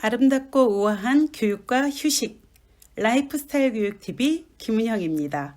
아름답고 우아한 교육과 휴식, 라이프스타일 교육TV 김은영입니다.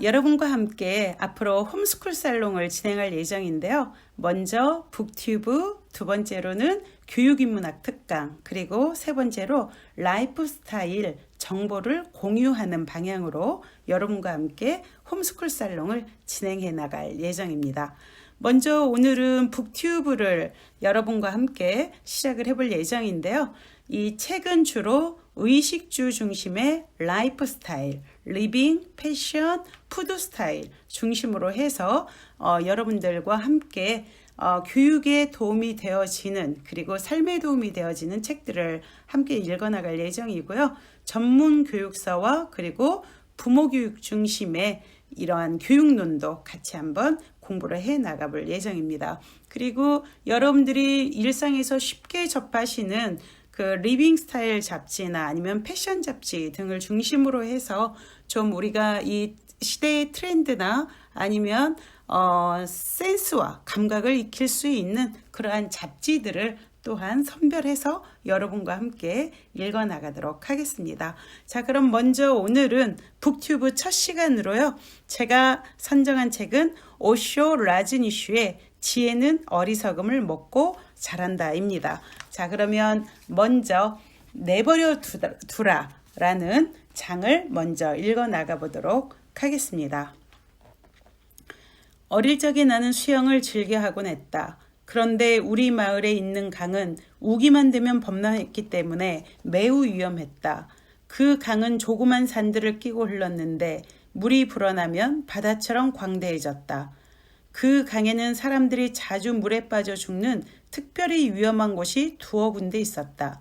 여러분과 함께 앞으로 홈스쿨 살롱을 진행할 예정인데요. 먼저 북튜브, 두 번째로는 교육인문학 특강, 그리고 세 번째로 라이프스타일 정보를 공유하는 방향으로 여러분과 함께 홈스쿨 살롱을 진행해 나갈 예정입니다. 먼저 오늘은 북튜브를 여러분과 함께 시작을 해볼 예정인데요. 이 책은 주로 의식주 중심의 라이프스타일, 리빙, 패션, 푸드 스타일 중심으로 해서 여러분들과 함께 교육에 도움이 되어지는, 그리고 삶에 도움이 되어지는 책들을 함께 읽어나갈 예정이고요. 전문 교육서와 그리고 부모 교육 중심의 이러한 교육론도 같이 한번 공부를 해 나가볼 예정입니다. 그리고 여러분들이 일상에서 쉽게 접하시는 그 리빙 스타일 잡지나 아니면 패션 잡지 등을 중심으로 해서 좀 우리가 이 시대의 트렌드나 아니면 센스와 감각을 익힐 수 있는 그러한 잡지들을 또한 선별해서 여러분과 함께 읽어나가도록 하겠습니다. 자, 그럼 먼저 오늘은 북튜브 첫 시간으로요. 제가 선정한 책은 오쇼 라즈니슈의 지혜는 어리석음을 먹고 자란다입니다. 자, 그러면 먼저 내버려 두라라는 장을 먼저 읽어나가 보도록 하겠습니다. 어릴 적에 나는 수영을 즐겨하곤 했다. 그런데 우리 마을에 있는 강은 우기만 되면 범람했기 때문에 매우 위험했다. 그 강은 조그만 산들을 끼고 흘렀는데 물이 불어나면 바다처럼 광대해졌다. 그 강에는 사람들이 자주 물에 빠져 죽는 특별히 위험한 곳이 두어 군데 있었다.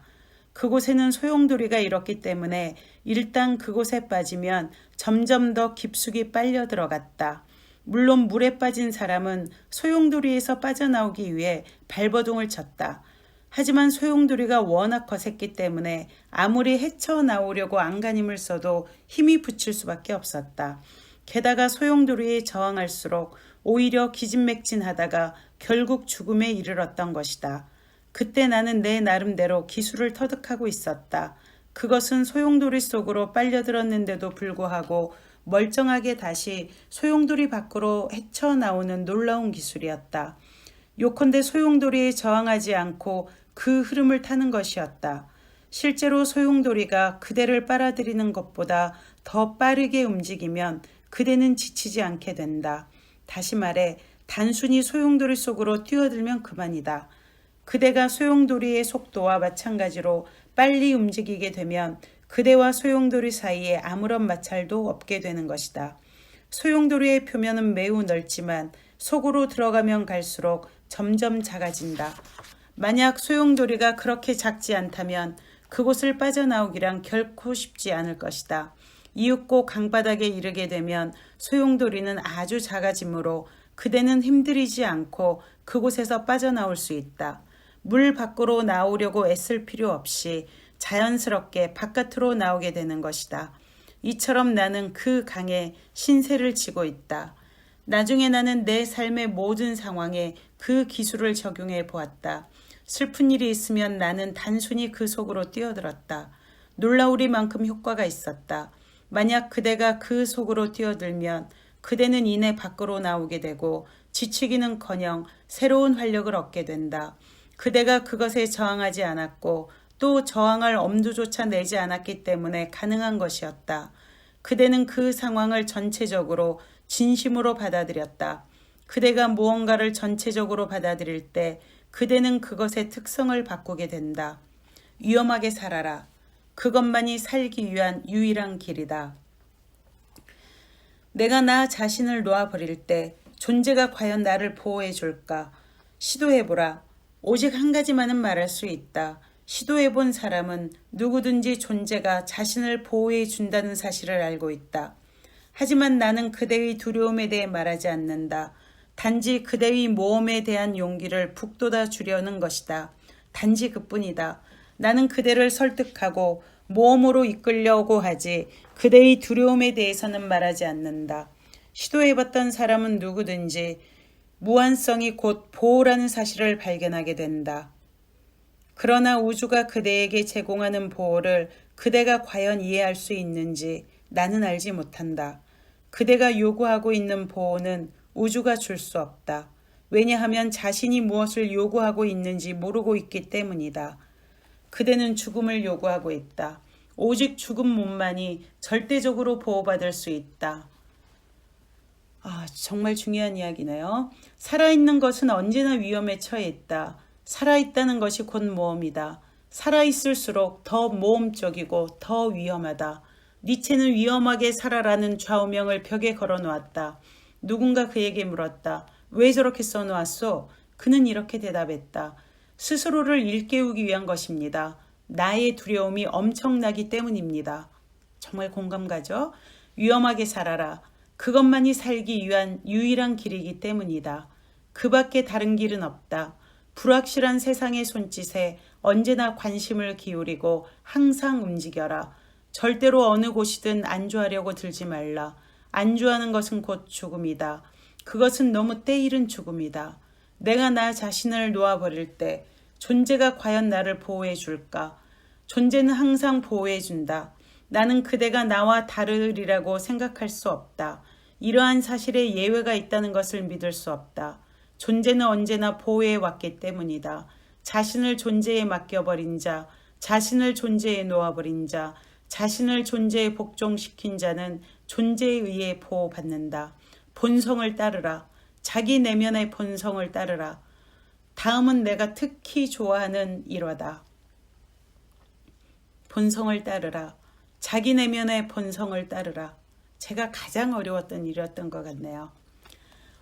그곳에는 소용돌이가 일었기 때문에 일단 그곳에 빠지면 점점 더 깊숙이 빨려 들어갔다. 물론 물에 빠진 사람은 소용돌이에서 빠져나오기 위해 발버둥을 쳤다. 하지만 소용돌이가 워낙 거셌기 때문에 아무리 헤쳐나오려고 안간힘을 써도 힘이 붙일 수밖에 없었다. 게다가 소용돌이에 저항할수록 오히려 기진맥진하다가 결국 죽음에 이르렀던 것이다. 그때 나는 내 나름대로 기술을 터득하고 있었다. 그것은 소용돌이 속으로 빨려들었는데도 불구하고 멀쩡하게 다시 소용돌이 밖으로 헤쳐나오는 놀라운 기술이었다. 요컨대 소용돌이에 저항하지 않고 그 흐름을 타는 것이었다. 실제로 소용돌이가 그대를 빨아들이는 것보다 더 빠르게 움직이면 그대는 지치지 않게 된다. 다시 말해 단순히 소용돌이 속으로 뛰어들면 그만이다. 그대가 소용돌이의 속도와 마찬가지로 빨리 움직이게 되면 그대와 소용돌이 사이에 아무런 마찰도 없게 되는 것이다. 소용돌이의 표면은 매우 넓지만 속으로 들어가면 갈수록 점점 작아진다. 만약 소용돌이가 그렇게 작지 않다면 그곳을 빠져나오기란 결코 쉽지 않을 것이다. 이윽고 강바닥에 이르게 되면 소용돌이는 아주 작아지므로 그대는 힘들이지 않고 그곳에서 빠져나올 수 있다. 물 밖으로 나오려고 애쓸 필요 없이 자연스럽게 바깥으로 나오게 되는 것이다. 이처럼 나는 그 강에 신세를 지고 있다. 나중에 나는 내 삶의 모든 상황에 그 기술을 적용해 보았다. 슬픈 일이 있으면 나는 단순히 그 속으로 뛰어들었다. 놀라우리만큼 효과가 있었다. 만약 그대가 그 속으로 뛰어들면 그대는 이내 밖으로 나오게 되고 지치기는커녕 새로운 활력을 얻게 된다. 그대가 그것에 저항하지 않았고 또 저항할 엄두조차 내지 않았기 때문에 가능한 것이었다. 그대는 그 상황을 전체적으로 진심으로 받아들였다. 그대가 무언가를 전체적으로 받아들일 때 그대는 그것의 특성을 바꾸게 된다. 위험하게 살아라. 그것만이 살기 위한 유일한 길이다. 내가 나 자신을 놓아버릴 때 존재가 과연 나를 보호해 줄까? 시도해보라. 오직 한 가지만은 말할 수 있다. 시도해본 사람은 누구든지 존재가 자신을 보호해 준다는 사실을 알고 있다. 하지만 나는 그대의 두려움에 대해 말하지 않는다. 단지 그대의 모험에 대한 용기를 북돋아 주려는 것이다. 단지 그뿐이다. 나는 그대를 설득하고 모험으로 이끌려고 하지 그대의 두려움에 대해서는 말하지 않는다. 시도해봤던 사람은 누구든지 무한성이 곧 보호라는 사실을 발견하게 된다. 그러나 우주가 그대에게 제공하는 보호를 그대가 과연 이해할 수 있는지 나는 알지 못한다. 그대가 요구하고 있는 보호는 우주가 줄 수 없다. 왜냐하면 자신이 무엇을 요구하고 있는지 모르고 있기 때문이다. 그대는 죽음을 요구하고 있다. 오직 죽음만이 절대적으로 보호받을 수 있다. 정말 중요한 이야기네요. 살아있는 것은 언제나 위험에 처해 있다. 살아있다는 것이 곧 모험이다. 살아있을수록 더 모험적이고 더 위험하다. 니체는 위험하게 살아라는 좌우명을 벽에 걸어놓았다. 누군가 그에게 물었다. 왜 저렇게 써놓았소? 그는 이렇게 대답했다. 스스로를 일깨우기 위한 것입니다. 나의 두려움이 엄청나기 때문입니다. 정말 공감 가죠? 위험하게 살아라. 그것만이 살기 위한 유일한 길이기 때문이다. 그 밖에 다른 길은 없다. 불확실한 세상의 손짓에 언제나 관심을 기울이고 항상 움직여라. 절대로 어느 곳이든 안주하려고 들지 말라. 안주하는 것은 곧 죽음이다. 그것은 너무 때이른 죽음이다. 내가 나 자신을 놓아버릴 때 존재가 과연 나를 보호해 줄까? 존재는 항상 보호해 준다. 나는 그대가 나와 다르리라고 생각할 수 없다. 이러한 사실에 예외가 있다는 것을 믿을 수 없다. 존재는 언제나 보호해 왔기 때문이다. 자신을 존재에 맡겨버린 자, 자신을 존재에 놓아버린 자, 자신을 존재에 복종시킨 자는 존재에 의해 보호받는다. 본성을 따르라. 자기 내면의 본성을 따르라. 다음은 내가 특히 좋아하는 일화다. 본성을 따르라. 자기 내면의 본성을 따르라. 제가 가장 어려웠던 일이었던 것 같네요.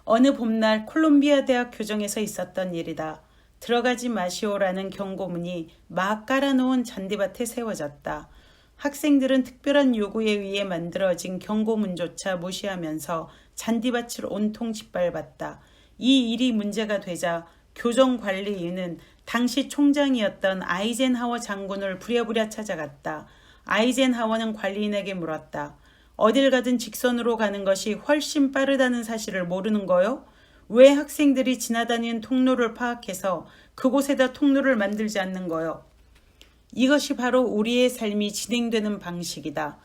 어느 봄날 콜롬비아 대학 교정에서 있었던 일이다. 들어가지 마시오라는 경고문이 막 깔아놓은 잔디밭에 세워졌다. 학생들은 특별한 요구에 의해 만들어진 경고문조차 무시하면서 잔디밭을 온통 짓밟았다. 이 일이 문제가 되자 교정관리인은 당시 총장이었던 아이젠하워 장군을 부랴부랴 찾아갔다. 아이젠하워는 관리인에게 물었다. 어딜 가든 직선으로 가는 것이 훨씬 빠르다는 사실을 모르는 거요? 왜 학생들이 지나다니는 통로를 파악해서 그곳에다 통로를 만들지 않는 거요? 이것이 바로 우리의 삶이 진행되는 방식이다.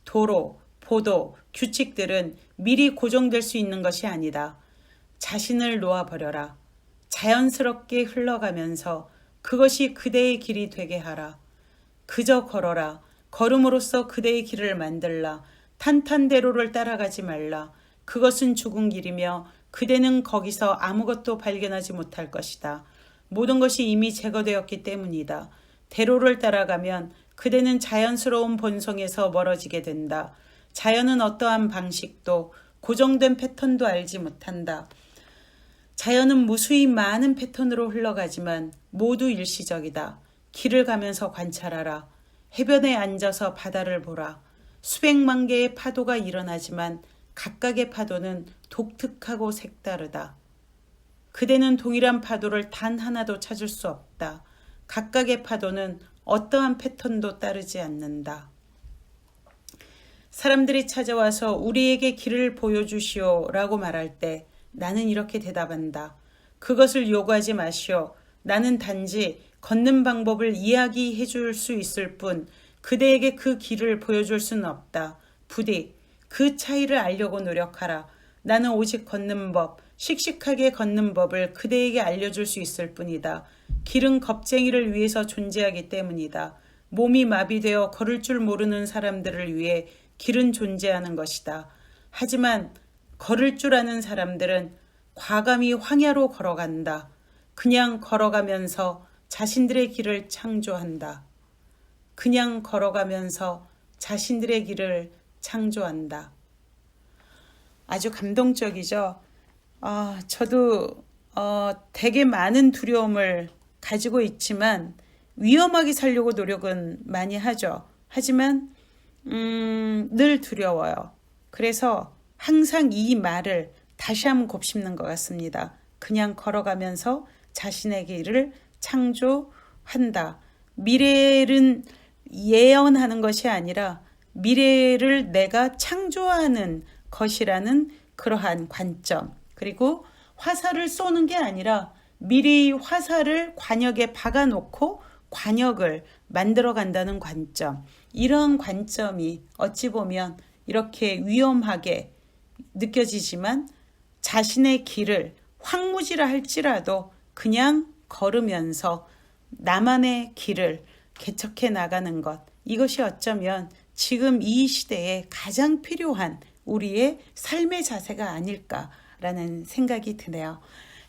도로, 보도, 규칙들은 미리 고정될 수 있는 것이 아니다. 자신을 놓아버려라. 자연스럽게 흘러가면서 그것이 그대의 길이 되게 하라. 그저 걸어라. 걸음으로써 그대의 길을 만들라. 탄탄대로를 따라가지 말라. 그것은 죽은 길이며 그대는 거기서 아무것도 발견하지 못할 것이다. 모든 것이 이미 제거되었기 때문이다. 대로를 따라가면 그대는 자연스러운 본성에서 멀어지게 된다. 자연은 어떠한 방식도 고정된 패턴도 알지 못한다. 자연은 무수히 많은 패턴으로 흘러가지만 모두 일시적이다. 길을 가면서 관찰하라. 해변에 앉아서 바다를 보라. 수백만 개의 파도가 일어나지만 각각의 파도는 독특하고 색다르다. 그대는 동일한 파도를 단 하나도 찾을 수 없다. 각각의 파도는 어떠한 패턴도 따르지 않는다. 사람들이 찾아와서 우리에게 길을 보여주시오 라고 말할 때 나는 이렇게 대답한다. 그것을 요구하지 마시오. 나는 단지 걷는 방법을 이야기해 줄 수 있을 뿐 그대에게 그 길을 보여줄 수는 없다. 부디 그 차이를 알려고 노력하라. 나는 오직 걷는 법, 씩씩하게 걷는 법을 그대에게 알려줄 수 있을 뿐이다. 길은 겁쟁이를 위해서 존재하기 때문이다. 몸이 마비되어 걸을 줄 모르는 사람들을 위해 길은 존재하는 것이다. 하지만 걸을 줄 아는 사람들은 과감히 황야로 걸어간다. 그냥 걸어가면서 자신들의 길을 창조한다. 그냥 걸어가면서 자신들의 길을 창조한다. 아주 감동적이죠. 저도 되게 많은 두려움을 가지고 있지만 위험하게 살려고 노력은 많이 하죠. 하지만 늘 두려워요. 그래서 항상 이 말을 다시 한번 곱씹는 것 같습니다. 그냥 걸어가면서 자신의 길을 창조한다. 미래를 예언하는 것이 아니라 미래를 내가 창조하는 것이라는 그러한 관점. 그리고 화살을 쏘는 게 아니라 미리 화살을 관역에 박아놓고 관역을 만들어 간다는 관점, 이런 관점이 어찌 보면 이렇게 위험하게 느껴지지만 자신의 길을 황무지라 할지라도 그냥 걸으면서 나만의 길을 개척해 나가는 것, 이것이 어쩌면 지금 이 시대에 가장 필요한 우리의 삶의 자세가 아닐까라는 생각이 드네요.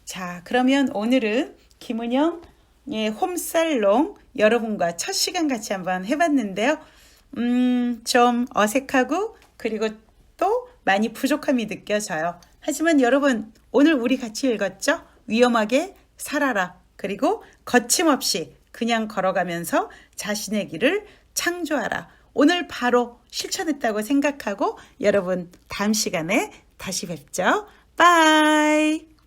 자, 그러면 오늘은 김은영의 홈살롱 여러분과 첫 시간 같이 한번 해봤는데요. 좀 어색하고 그리고 또 많이 부족함이 느껴져요. 하지만 여러분, 오늘 우리 같이 읽었죠? 위험하게 살아라. 그리고 거침없이 그냥 걸어가면서 자신의 길을 창조하라. 오늘 바로 실천했다고 생각하고 여러분 다음 시간에 다시 뵙죠. 빠이.